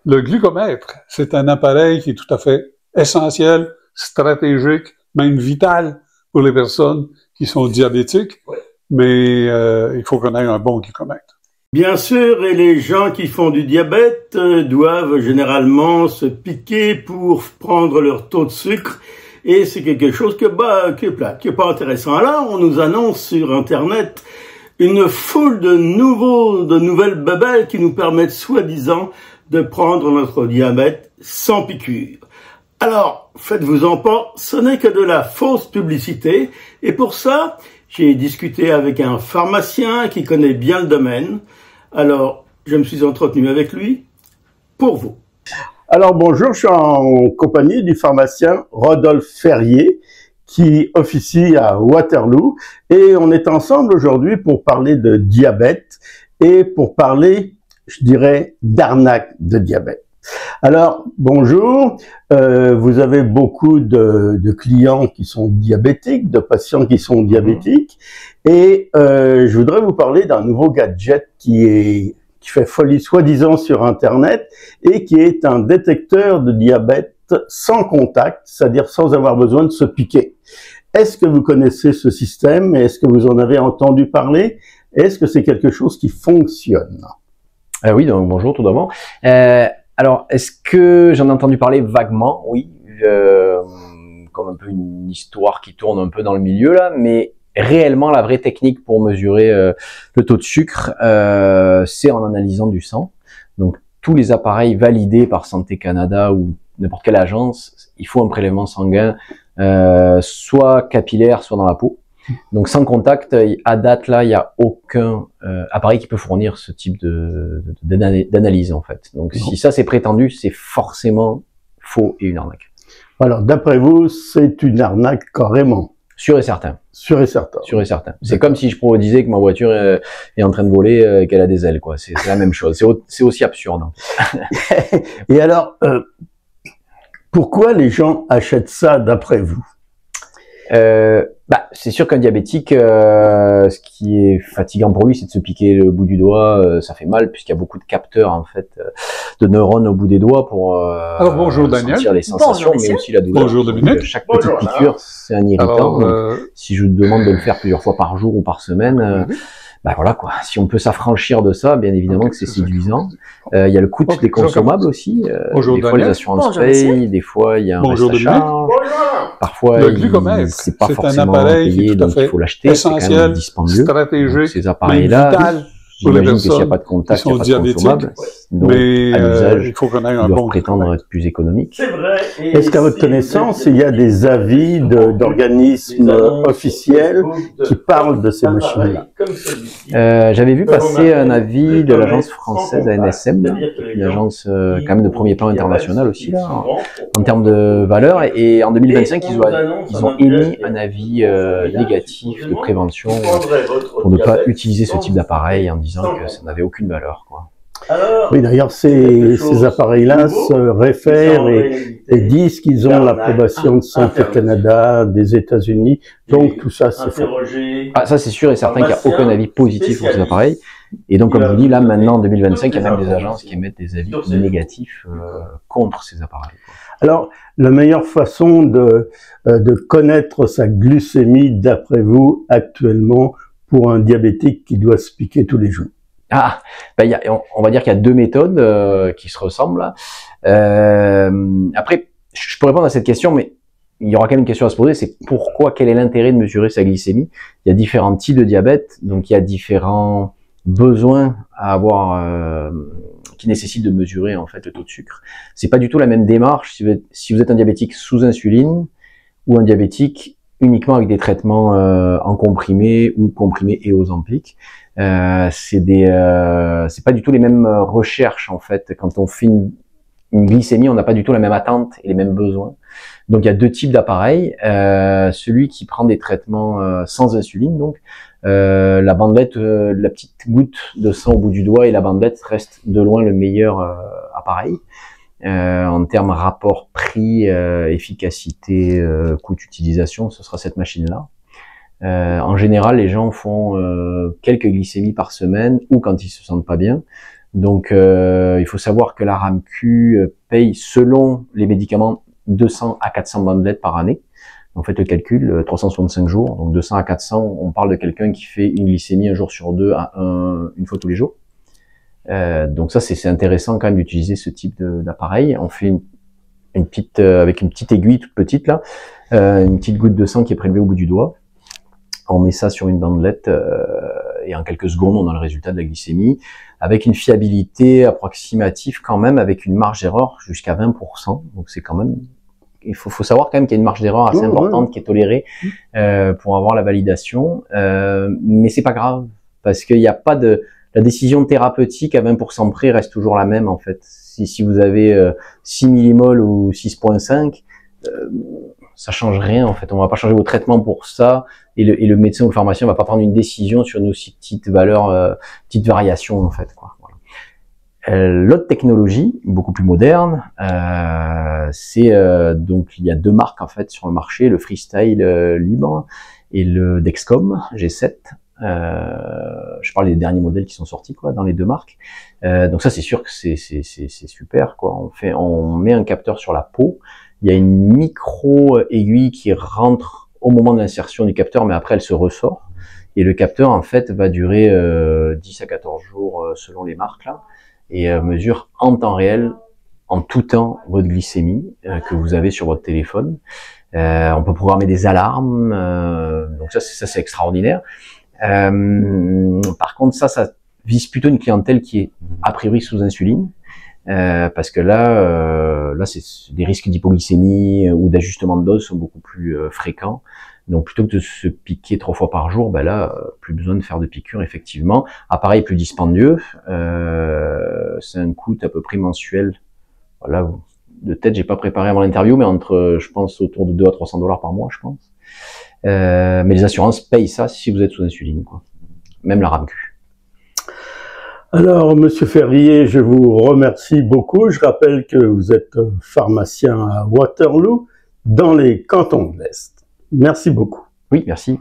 Le glucomètre, c'est un appareil qui est tout à fait essentiel, stratégique, même vital pour les personnes qui sont diabétiques, mais il faut qu'on ait un bon glucomètre. Bien sûr, et les gens qui font du diabète doivent généralement se piquer pour prendre leur taux de sucre, et c'est quelque chose qui est pas intéressant. Alors, on nous annonce sur Internet une foule de nouvelles babelles qui nous permettent soi-disant de prendre notre diabète sans piqûre. Alors, faites-vous-en pas, ce n'est que de la fausse publicité, et pour ça, j'ai discuté avec un pharmacien qui connaît bien le domaine. Alors, je me suis entretenu avec lui pour vous. Alors bonjour, je suis en compagnie du pharmacien Rodolphe Ferrier qui officie à Waterloo et on est ensemble aujourd'hui pour parler de diabète et pour parler, je dirais, d'arnaque de diabète. Alors, bonjour, vous avez beaucoup de clients qui sont diabétiques, de patients qui sont diabétiques, et je voudrais vous parler d'un nouveau gadget qui fait folie soi-disant sur Internet, et qui est un détecteur de diabète sans contact, c'est-à-dire sans avoir besoin de se piquer. Est-ce que vous connaissez ce système? Est-ce que vous en avez entendu parler? Est-ce que c'est quelque chose qui fonctionne? Oui, donc bonjour tout d'abord. Alors, est-ce que j'en ai entendu parler vaguement? Oui, comme un peu une histoire qui tourne un peu dans le milieu là, mais réellement la vraie technique pour mesurer le taux de sucre, c'est en analysant du sang. Donc tous les appareils validés par Santé Canada ou n'importe quelle agence, il faut un prélèvement sanguin, soit capillaire, soit dans la peau. Donc sans contact, à date là, il n'y a aucun appareil qui peut fournir ce type d'analyse en fait. Donc si ça c'est prétendu, c'est forcément faux et une arnaque. Alors d'après vous, c'est une arnaque carrément? Sûr et certain. Sûr et certain. Sûr et certain. C'est comme si je disais que ma voiture est en train de voler et qu'elle a des ailes, quoi. C'est la même chose. C'est aussi absurde. Et alors, pourquoi les gens achètent ça d'après vous? C'est sûr qu'un diabétique, ce qui est fatigant pour lui, c'est de se piquer le bout du doigt. Ça fait mal puisqu'il y a beaucoup de capteurs en fait, de neurones au bout des doigts pour Alors, bonjour, Daniel. sentir les sensations, mais aussi la douleur. Bonjour Dominique. Chaque petite piqûre, c'est un irritant. Donc, si je vous demande de le faire plusieurs fois par jour ou par semaine, voilà quoi. Si on peut s'affranchir de ça, bien évidemment que c'est séduisant. Il y a le coût des consommables aussi. Des fois les assurances payent, des fois il y a un reste à charge. Parfois, c'est pas forcément payé, donc il faut l'acheter. C'est quand même dispendieux. Donc, ces appareils-là, j'imagine que s'il n'y a pas de contact, il n'y a pas de consommable. Donc, à l'usage, ils doivent prétendre être plus économiques. Est-ce qu'à votre connaissance, il y a des avis d'organismes officiels qui parlent de ces machines-là? J'avais vu passer un avis de l'agence française ANSM, une agence quand même de premier plan international aussi, là, en termes de valeur. Et en 2025, ils ont émis un avis négatif de prévention pour ne pas utiliser ce type d'appareil en disant que ça n'avait aucune valeur, quoi. Oui, d'ailleurs, ces appareils-là se réfèrent et disent qu'ils ont l'approbation de Santé Canada, des États-Unis. Donc, tout ça, c'est faux. Ça, c'est sûr et certain qu'il n'y a aucun avis positif pour ces appareils. Et donc, comme je vous dis, là, maintenant, en 2025, il y a même des agences qui émettent des avis négatifs contre ces appareils. Alors, la meilleure façon de connaître sa glycémie, d'après vous, actuellement, pour un diabétique qui doit se piquer tous les jours? On va dire qu'il y a deux méthodes qui se ressemblent. Après, je peux répondre à cette question, mais il y aura quand même une question à se poser, c'est quel est l'intérêt de mesurer sa glycémie? Il y a différents types de diabète, donc il y a différents besoins à avoir qui nécessitent de mesurer en fait le taux de sucre. C'est pas du tout la même démarche si vous êtes un diabétique sous insuline ou un diabétique uniquement avec des traitements en comprimé ou comprimé et Ozempic. C'est pas du tout les mêmes recherches en fait. Quand on fait une glycémie, on n'a pas du tout la même attente et les mêmes besoins. Donc il y a deux types d'appareils. Celui qui prend des traitements sans insuline, donc la bandelette, la petite goutte de sang au bout du doigt et la bandelette reste de loin le meilleur appareil. En termes rapport prix, efficacité, coût d'utilisation, ce sera cette machine-là. En général, les gens font quelques glycémies par semaine ou quand ils se sentent pas bien. Donc, il faut savoir que la RAMQ paye, selon les médicaments, 200 à 400 bandelettes par année. Donc, faites le calcul, 365 jours, donc 200 à 400, on parle de quelqu'un qui fait une glycémie un jour sur deux, une fois tous les jours. Donc ça, c'est intéressant quand même d'utiliser ce type d'appareil. On fait une petite, avec une petite aiguille toute petite là, une petite goutte de sang qui est prélevée au bout du doigt. On met ça sur une bandelette et en quelques secondes, on a le résultat de la glycémie, avec une fiabilité approximative quand même, avec une marge d'erreur jusqu'à 20%. Donc c'est quand même, il faut savoir quand même qu'il y a une marge d'erreur assez importante qui est tolérée pour avoir la validation. Mais c'est pas grave, parce qu'il n'y a pas de... La décision thérapeutique à 20% près reste toujours la même en fait. Si vous avez 6 millimoles ou 6,5, ça change rien en fait. On va pas changer vos traitements pour ça, et le médecin ou le pharmacien va pas prendre une décision sur une aussi petite valeur, petite variation en fait, quoi. Voilà. L'autre technologie, beaucoup plus moderne, c'est donc il y a deux marques en fait sur le marché, le Freestyle libre et le Dexcom G7. Je parle des derniers modèles qui sont sortis quoi dans les deux marques. Donc ça c'est sûr que c'est super quoi. On met un capteur sur la peau. Il y a une micro aiguille qui rentre au moment de l'insertion du capteur, mais après elle se ressort. Et le capteur en fait va durer 10 à 14 jours selon les marques là, et mesure en temps réel, en tout temps, votre glycémie que vous avez sur votre téléphone. On peut programmer des alarmes, donc ça c'est extraordinaire. Par contre, ça vise plutôt une clientèle qui est a priori sous insuline, parce que là c'est des risques d'hypoglycémie ou d'ajustement de dose sont beaucoup plus fréquents. Donc plutôt que de se piquer 3 fois par jour, ben là plus besoin de faire de piqûres effectivement. Appareil plus dispendieux, c'est un coût à peu près mensuel. Voilà, de tête j'ai pas préparé avant l'interview, mais entre je pense autour de 2 à 300 $ par mois, je pense. Mais les assurances payent ça si vous êtes sous insuline, quoi. Même la RAMQ. Alors, Monsieur Ferrier, je vous remercie beaucoup. Je rappelle que vous êtes pharmacien à Waterloo, dans les cantons de l'Est. Merci beaucoup. Oui, merci.